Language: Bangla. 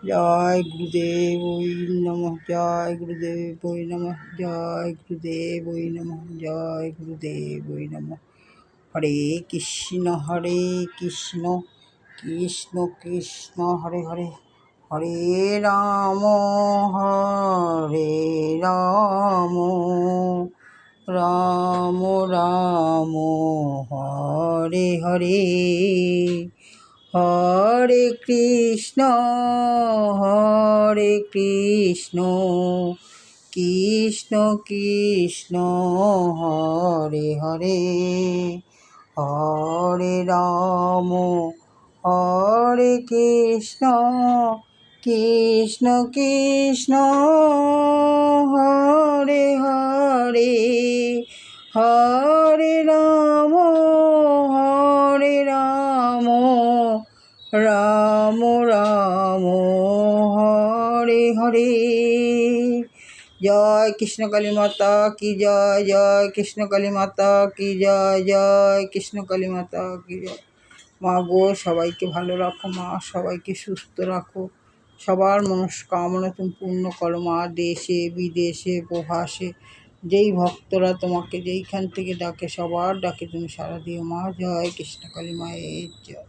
জয় গুরুদেব ওই নমঃ, জয় গুরুদেব ওই নমঃ, জয় গুরুদেব ওই নমঃ, জয় গুরুদেব ওই নমঃ। হরে কৃষ্ণ কৃষ্ণ কৃষ্ণ হরে হরে, হরে রাম রাম রাম হরে হরে, হরে কৃষ্ণ কৃষ্ণ কৃষ্ণ হরে হরে, হরে রাম হরে কৃষ্ণ কৃষ্ণ কৃষ্ণ হরে হরে, হরে রাম রাম রাম হরে হরে। জয় কৃষ্ণ কালী মাতা কি জয়, জয় কৃষ্ণ কালী মাতা কি জয়, জয় কৃষ্ণ কালী মাতা কি জয়। মা গো, সবাইকে ভালো রাখো মা, সবাইকে সুস্থ রাখো, সবার মনস্কামনা তুমি পূর্ণ করো মা। দেশে বিদেশে প্রবাসে যেই ভক্তরা তোমাকে যেইখান থেকে ডাকে, সবার ডাকে তুমি সাড়া দিও মা। জয় কৃষ্ণ কালী মায়ের জয়।